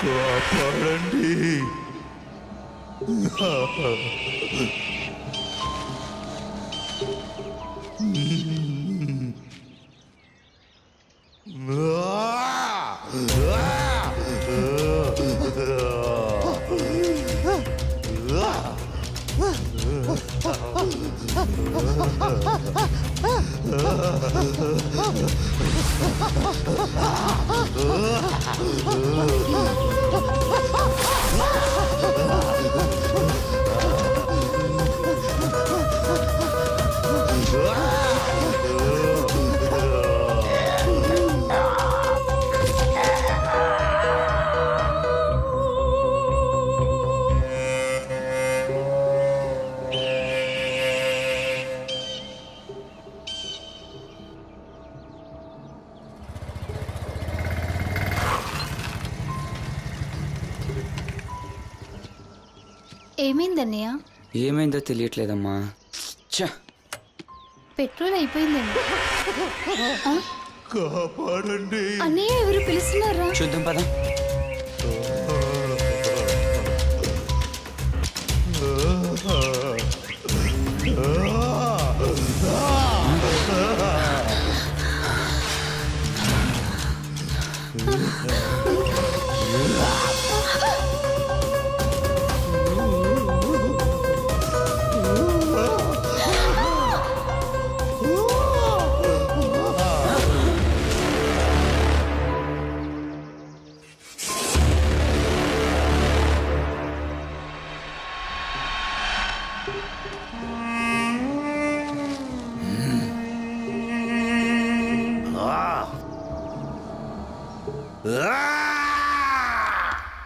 కాపాడండి. ఏమైందన్నయ్య? ఏమైందో తెలియట్లేదమ్మా. పెట్రోల్ అయిపోయిందండి. కాపాడండి. అన్నయ్య ఎవరు పిలుస్తున్నారా? చూద్దాం పద.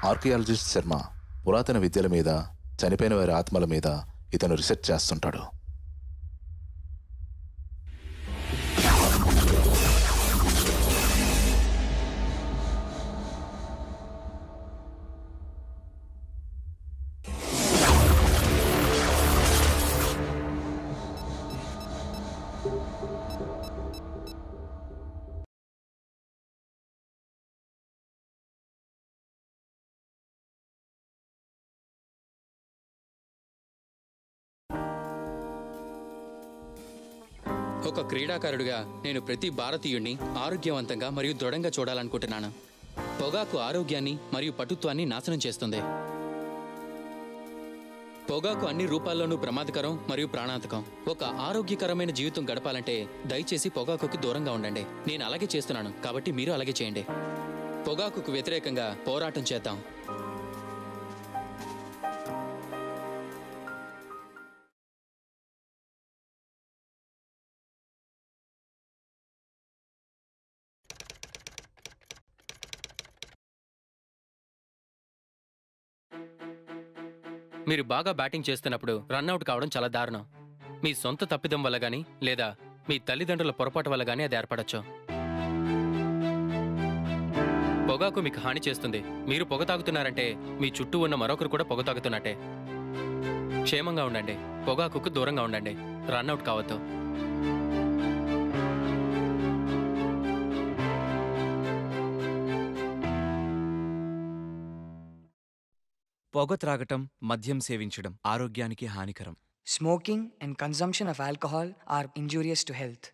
ఆర్కియాలజిస్ట్ శర్మ పురాతన విద్యల మీద, చనిపోయిన వారి ఆత్మల మీద ఇతను రీసెర్చ్ చేస్తుంటాడు. ఒక క్రీడాకారుడిగా నేను ప్రతి భారతీయుడిని ఆరోగ్యవంతంగా మరియు దృఢంగా చూడాలనుకుంటున్నాను. పొగాకు ఆరోగ్యాన్ని మరియు పటుత్వాన్ని నాశనం చేస్తుంది. పొగాకు అన్ని రూపాల్లోనూ ప్రమాదకరం మరియు ప్రాణాంతకం. ఒక ఆరోగ్యకరమైన జీవితం గడపాలంటే దయచేసి పొగాకుకి దూరంగా ఉండండి. నేను అలాగే చేస్తున్నాను, కాబట్టి మీరు అలాగే చేయండి. పొగాకుకు వ్యతిరేకంగా పోరాటం చేద్దాం. మీరు బాగా బ్యాటింగ్ చేస్తున్నప్పుడు రన్అట్ కావడం చాలా దారుణం. మీ సొంత తప్పిదం వల్ల గానీ లేదా మీ తల్లిదండ్రుల పొరపాటు వల్ల గానీ అది ఏర్పడచ్చు. పొగాకు మీకు హాని చేస్తుంది. మీరు పొగ తాగుతున్నారంటే మీ చుట్టూ ఉన్న మరొకరు కూడా పొగ తాగుతున్నట్టే. క్షేమంగా ఉండండి. పొగాకుకు దూరంగా ఉండండి. రన్అట్ కావద్దు. పొగ త్రాగటం, మద్యం సేవించడం ఆరోగ్యానికి హానికరం. Smoking and consumption of alcohol are injurious to health.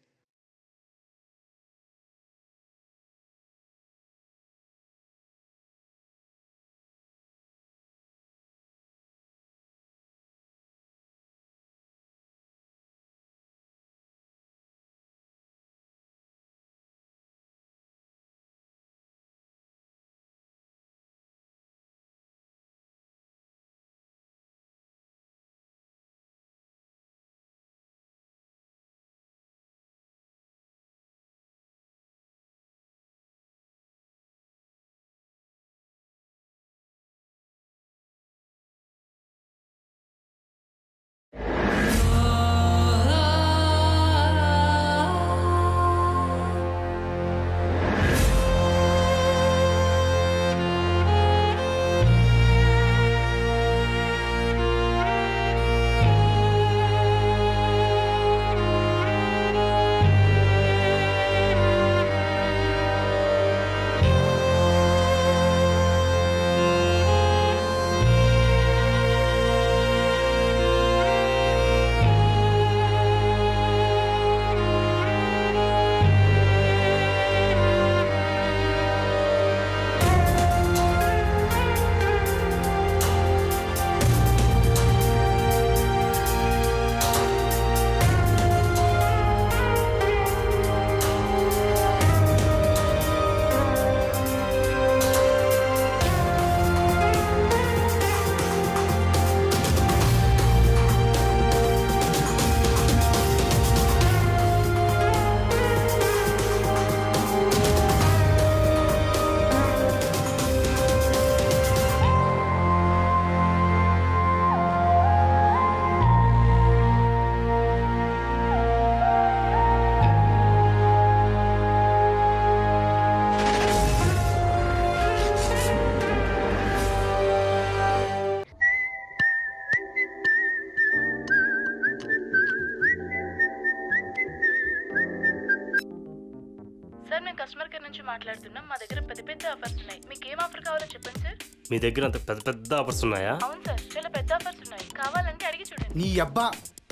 నుంచి మాట్లాడుతున్నాం. మా దగ్గర పెద్ద పెద్ద ఆఫర్స్ ఉన్నాయి. మీకు ఏం ఆఫర్ కావాలో చెప్పండి సార్. మీ దగ్గర అంత పెద్ద పెద్ద ఆఫర్స్ ఉన్నాయా? అవును సార్, చాలా పెద్ద ఆఫర్స్ ఉన్నాయి. కావాలంటే అడిగి చూడండి. నీ అబ్బా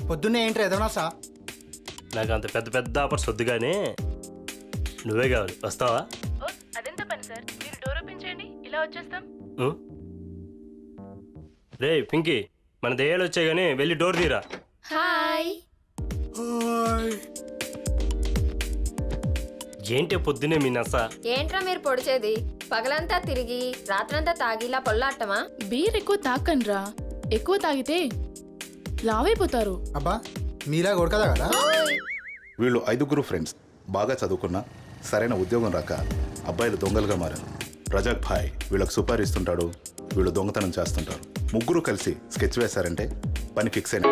పొద్దున్నే ఏంట్రా ఏదైనా సా? నాకు అంత పెద్ద పెద్ద ఆఫర్స్ వద్దు కానీ నువ్వే కావాలి, వస్తావా? ఓ అదెంత పని సార్, మీరు డోర్ ఓపెన్ చేయండి, ఇలా వచ్చేస్తాం. రే పింకీ, మన దయ్యాలు వచ్చాయి కానీ వెళ్ళి డోర్ తీరా. హాయ్. ఏంటి పొద్దునే మీ నస? ఏంట్రా మీరు పొడిచేది? పగలంతా తిరిగి రాత్రంతా తాగిలా పొల్లాటమా? బీర్ ఎక్కువ తాకండ్రా, ఎక్కువ తాగితే లావైపోతారు. అబ్బా మీలా కొడకదా కదా? వీళ్ళు 5 ఫ్రెండ్స్. బాగా చదువుకున్నా సరైన ఉద్యోగం రాక అబ్బాయిలు దొంగలుగా మారారు. రజాక్ భాయ్ వీళ్ళకి సుపారిస్తుంటాడు, వీళ్ళు దొంగతనం చేస్తుంటారు. ముగ్గురు కలిసి స్కెచ్ వేశారంటే పని ఫిక్స్ అయిన.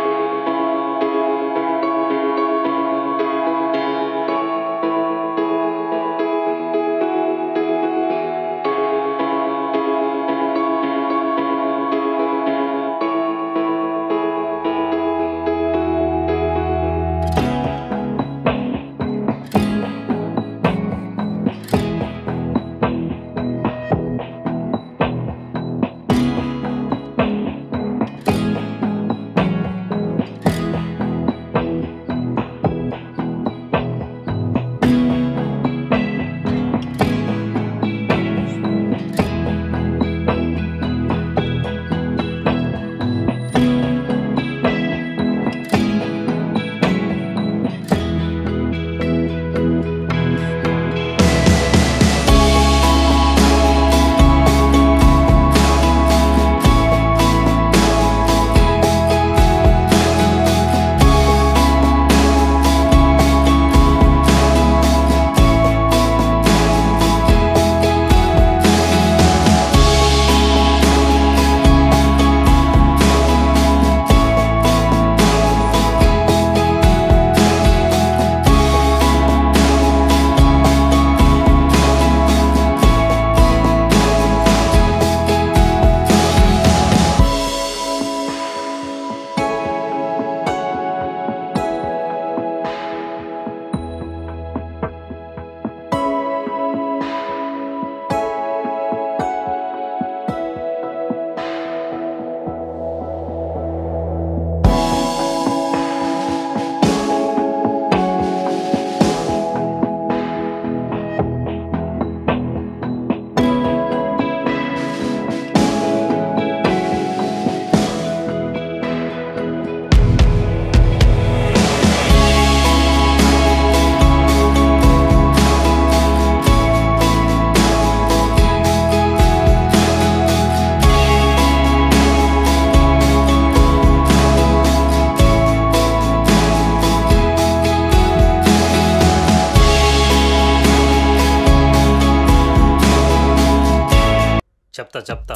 చెప్తా.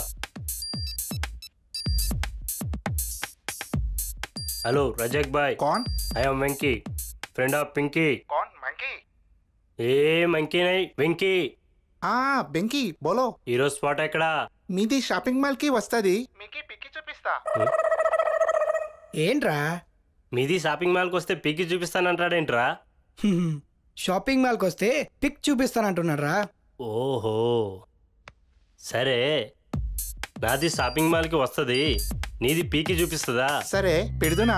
హలో రజాక్ బాయ్. कौन? I am Venky, friend of Pinky. कौन? मंकी? ఏ మంకీ నై వెంకీ. బెంకీ బోలో. ఈరోజు స్పాట్ ఎక్కడా? మీది షాపింగ్ మాల్ కి వస్తది, మీకి పిక్కి చూపిస్తా. ఏంట్రా మీది షాపింగ్ మాల్కి వస్తే పిక్కి చూపిస్తానంటాడేంట్రా? షాపింగ్ మాల్ కి వస్తే పిక్ చూపిస్తానంటున్నారా? ఓహో సరే, నాది షాపింగ్ మాల్కి వస్తుంది, నీది పీకి చూపిస్తుందా? సరే పెడుదునా?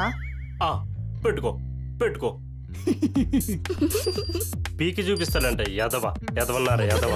పెట్టుకో పీకి చూపిస్తాడంట. యదవ యదవన్నారా యదవ.